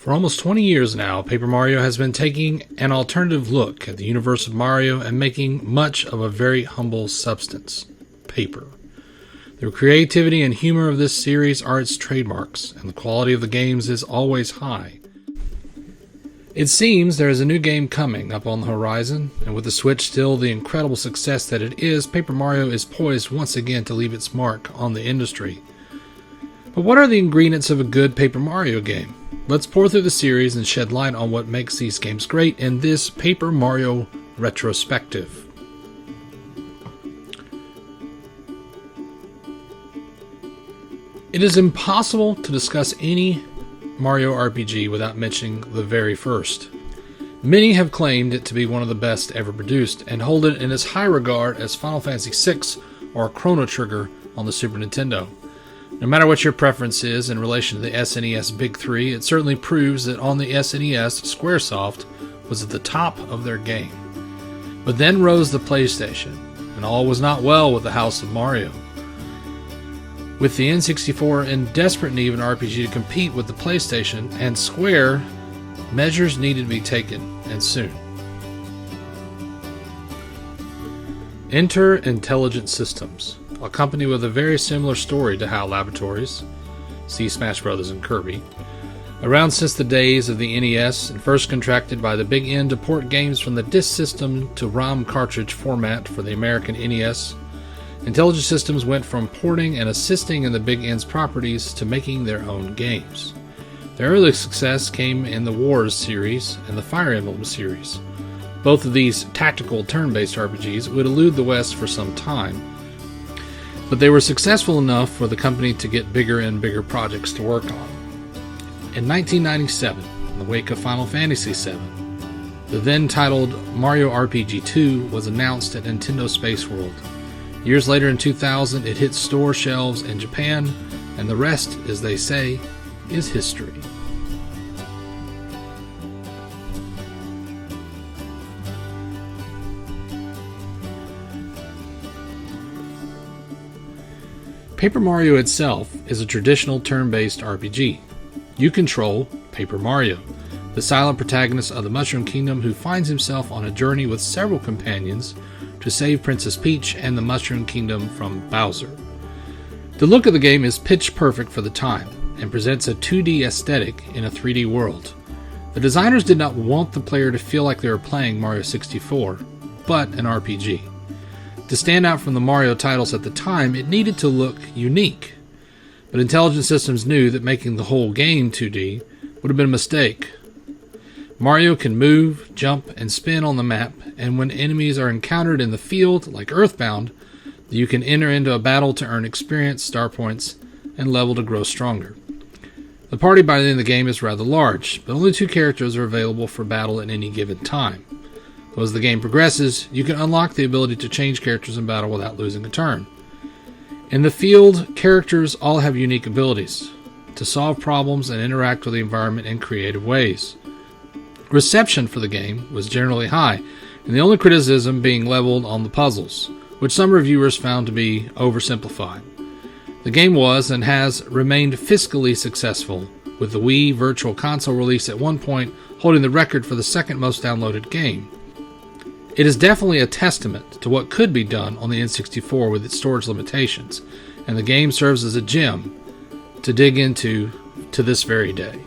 For almost 20 years now, Paper Mario has been taking an alternative look at the universe of Mario and making much of a very humble substance: paper. The creativity and humor of this series are its trademarks, and the quality of the games is always high. It seems there is a new game coming up on the horizon, and with the Switch still the incredible success that it is, Paper Mario is poised once again to leave its mark on the industry. But what are the ingredients of a good Paper Mario game? Let's pour through the series and shed light on what makes these games great in this Paper Mario Retrospective. It is impossible to discuss any Mario RPG without mentioning the very first. Many have claimed it to be one of the best ever produced and hold it in as high regard as Final Fantasy VI or Chrono Trigger on the Super Nintendo. No matter what your preference is in relation to the SNES Big Three, it certainly proves that on the SNES, Squaresoft was at the top of their game. But then rose the PlayStation, and all was not well with the House of Mario. With the N64 in desperate need of an RPG to compete with the PlayStation and Square, measures needed to be taken, and soon. Enter Intelligent Systems, a company with a very similar story to HAL Laboratories, see Smash Bros. And Kirby, around since the days of the NES and first contracted by the Big N to port games from the disk system to ROM cartridge format for the American NES. Intelligent Systems went from porting and assisting in the Big N's properties to making their own games. Their early success came in the Wars series and the Fire Emblem series. Both of these tactical turn-based RPGs would elude the West for some time, but they were successful enough for the company to get bigger and bigger projects to work on. In 1997, in the wake of Final Fantasy VII, the then titled Mario RPG 2 was announced at Nintendo Space World. Years later in 2000, it hit store shelves in Japan, and the rest, as they say, is history. Paper Mario itself is a traditional turn-based RPG. You control Paper Mario, the silent protagonist of the Mushroom Kingdom who finds himself on a journey with several companions to save Princess Peach and the Mushroom Kingdom from Bowser. The look of the game is pitch perfect for the time and presents a 2D aesthetic in a 3D world. The designers did not want the player to feel like they were playing Mario 64, but an RPG. To stand out from the Mario titles at the time, it needed to look unique. But Intelligent Systems knew that making the whole game 2D would have been a mistake. Mario can move, jump, and spin on the map, and when enemies are encountered in the field, like Earthbound, you can enter into a battle to earn experience, star points, and level to grow stronger. The party by the end of the game is rather large, but only 2 characters are available for battle at any given time. Though as the game progresses, you can unlock the ability to change characters in battle without losing a turn. In the field, characters all have unique abilities to solve problems and interact with the environment in creative ways. Reception for the game was generally high, and the only criticism being leveled on the puzzles, which some reviewers found to be oversimplified. The game was and has remained fiscally successful, with the Wii Virtual Console release at one point holding the record for the second most downloaded game. It is definitely a testament to what could be done on the N64 with its storage limitations, and the game serves as a gem to dig into to this very day.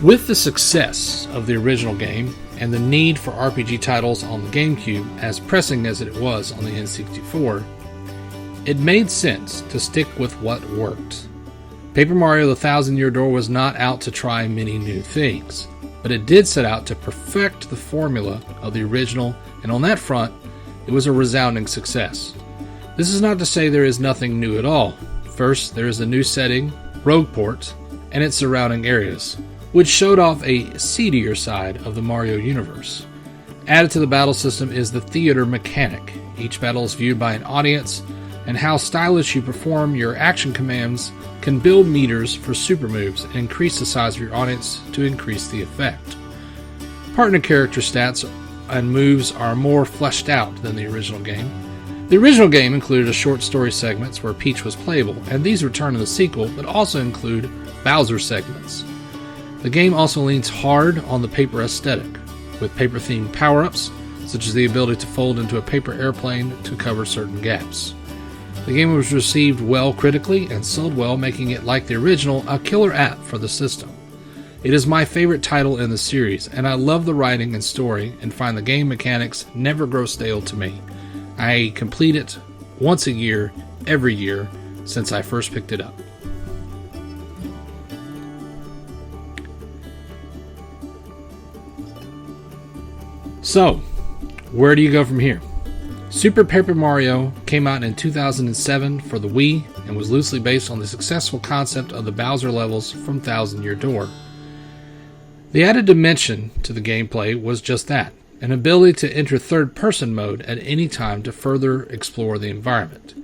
With the success of the original game and the need for RPG titles on the GameCube as pressing as it was on the N64, it made sense to stick with what worked. Paper Mario: The Thousand-Year Door was not out to try many new things, but it did set out to perfect the formula of the original, and on that front, it was a resounding success. This is not to say there is nothing new at all. First, there is a new setting, Rogueport, and its surrounding areas, which showed off a seedier side of the Mario universe. Added to the battle system is the theater mechanic. Each battle is viewed by an audience, and how stylish you perform your action commands can build meters for super moves and increase the size of your audience to increase the effect. Partner character stats and moves are more fleshed out than the original game. The original game included a short story segments where Peach was playable, and these return in the sequel, but also include Bowser segments. The game also leans hard on the paper aesthetic, with paper-themed power-ups, such as the ability to fold into a paper airplane to cover certain gaps. The game was received well critically and sold well, making it, like the original, a killer app for the system. It is my favorite title in the series, and I love the writing and story and find the game mechanics never grow stale to me. I complete it once a year, every year, since I first picked it up. So, where do you go from here? Super Paper Mario came out in 2007 for the Wii and was loosely based on the successful concept of the Bowser levels from Thousand Year Door. The added dimension to the gameplay was just that, an ability to enter third-person mode at any time to further explore the environment.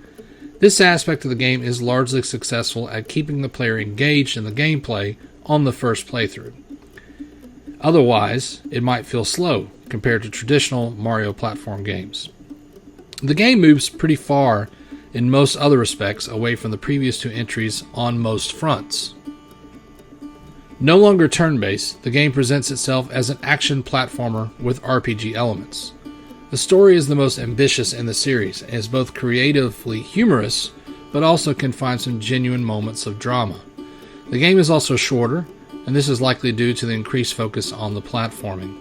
This aspect of the game is largely successful at keeping the player engaged in the gameplay on the first playthrough. Otherwise, it might feel slow compared to traditional Mario platform games. The game moves pretty far in most other respects away from the previous two entries on most fronts. No longer turn-based, the game presents itself as an action platformer with RPG elements. The story is the most ambitious in the series and is both creatively humorous, but also can find some genuine moments of drama. The game is also shorter, and this is likely due to the increased focus on the platforming.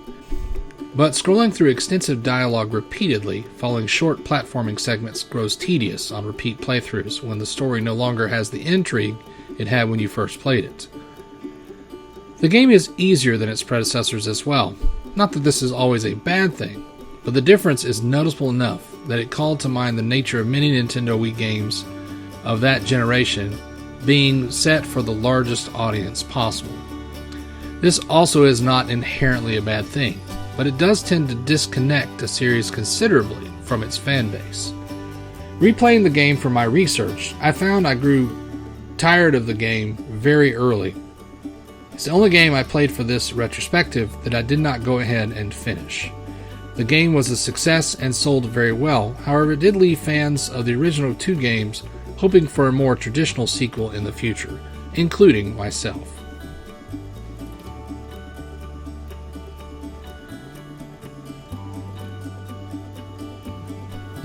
But scrolling through extensive dialogue repeatedly, following short platforming segments, grows tedious on repeat playthroughs when the story no longer has the intrigue it had when you first played it. The game is easier than its predecessors as well. Not that this is always a bad thing, but the difference is noticeable enough that it called to mind the nature of many Nintendo Wii games of that generation being set for the largest audience possible. This also is not inherently a bad thing, but it does tend to disconnect a series considerably from its fan base. Replaying the game for my research, I found I grew tired of the game very early. It's the only game I played for this retrospective that I did not go ahead and finish. The game was a success and sold very well, however it did leave fans of the original two games hoping for a more traditional sequel in the future, including myself.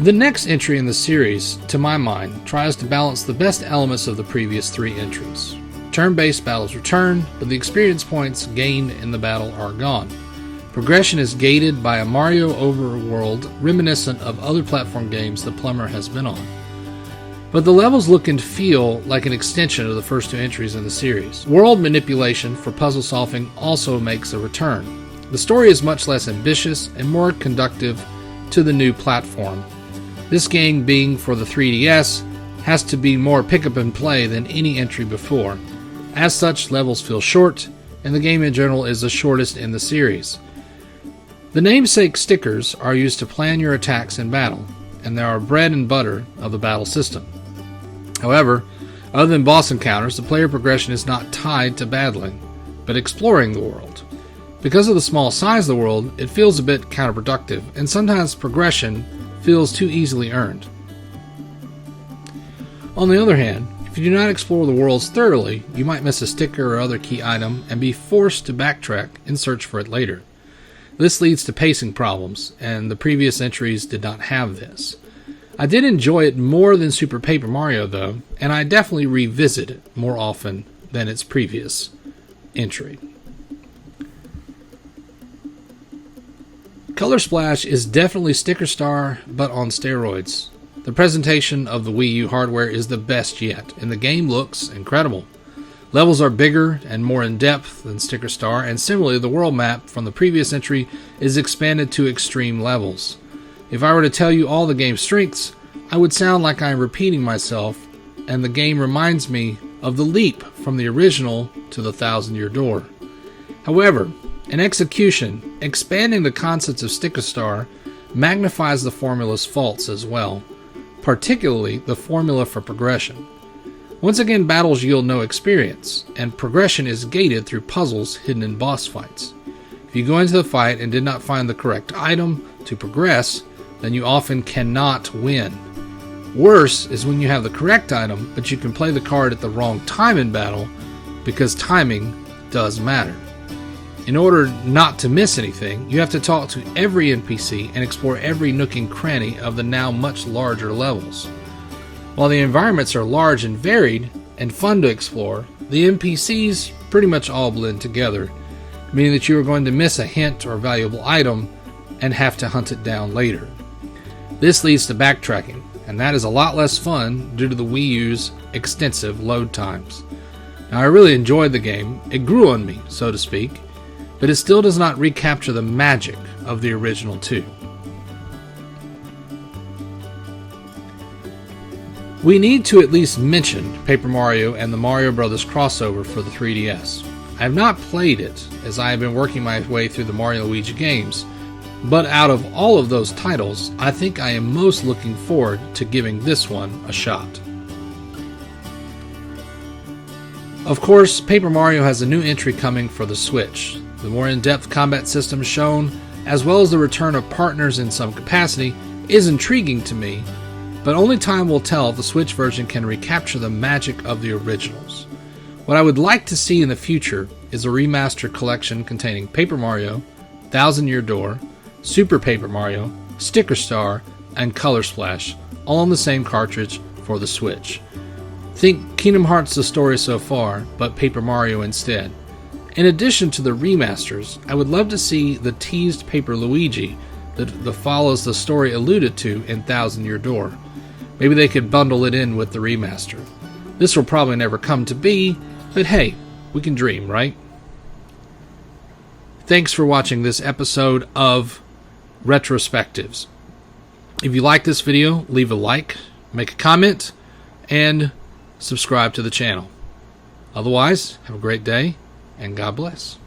The next entry in the series, to my mind, tries to balance the best elements of the previous three entries. Turn-based battles return, but the experience points gained in the battle are gone. Progression is gated by a Mario overworld reminiscent of other platform games the plumber has been on. But the levels look and feel like an extension of the first two entries in the series. World manipulation for puzzle solving also makes a return. The story is much less ambitious and more conducive to the new platform. This game, being for the 3DS, has to be more pick up and play than any entry before. As such, levels feel short, and the game in general is the shortest in the series. The namesake stickers are used to plan your attacks in battle, and they are bread and butter of the battle system. However, other than boss encounters, the player progression is not tied to battling, but exploring the world. Because of the small size of the world, it feels a bit counterproductive, and sometimes progression feels too easily earned. On the other hand, if you do not explore the worlds thoroughly, you might miss a sticker or other key item and be forced to backtrack and search for it later. This leads to pacing problems, and the previous entries did not have this. I did enjoy it more than Super Paper Mario though, and I definitely revisit it more often than its previous entry. Color Splash is definitely Sticker Star, but on steroids. The presentation of the Wii U hardware is the best yet, and the game looks incredible. Levels are bigger and more in-depth than Sticker Star, and similarly the world map from the previous entry is expanded to extreme levels. If I were to tell you all the game's strengths, I would sound like I am repeating myself, and the game reminds me of the leap from the original to the Thousand Year Door. However, in execution, expanding the concepts of Sticker Star magnifies the formula's faults as well, particularly the formula for progression. Once again, battles yield no experience, and progression is gated through puzzles hidden in boss fights. If you go into the fight and did not find the correct item to progress, then you often cannot win. Worse is when you have the correct item, but you can play the card at the wrong time in battle, because timing does matter. In order not to miss anything, you have to talk to every NPC and explore every nook and cranny of the now much larger levels. While the environments are large and varied and fun to explore, the NPCs pretty much all blend together, meaning that you are going to miss a hint or valuable item and have to hunt it down later. This leads to backtracking, and that is a lot less fun due to the Wii U's extensive load times. Now, I really enjoyed the game. It grew on me, so to speak, but it still does not recapture the magic of the original 2. We need to at least mention Paper Mario and the Mario Bros. Crossover for the 3DS. I have not played it, as I have been working my way through the Mario and Luigi games, but out of all of those titles, I think I am most looking forward to giving this one a shot. Of course, Paper Mario has a new entry coming for the Switch. The more in-depth combat system shown, as well as the return of partners in some capacity, is intriguing to me, but only time will tell if the Switch version can recapture the magic of the originals. What I would like to see in the future is a remastered collection containing Paper Mario, Thousand Year Door, Super Paper Mario, Sticker Star, and Color Splash, all on the same cartridge for the Switch. Think Kingdom Hearts The Story So Far, but Paper Mario instead. In addition to the remasters, I would love to see the teased Paper Luigi that follows the story alluded to in Thousand Year Door. Maybe they could bundle it in with the remaster. This will probably never come to be, but hey, we can dream, right? Thanks for watching this episode of Retrospectives. If you like this video, leave a like, make a comment, and subscribe to the channel. Otherwise, have a great day, and God bless.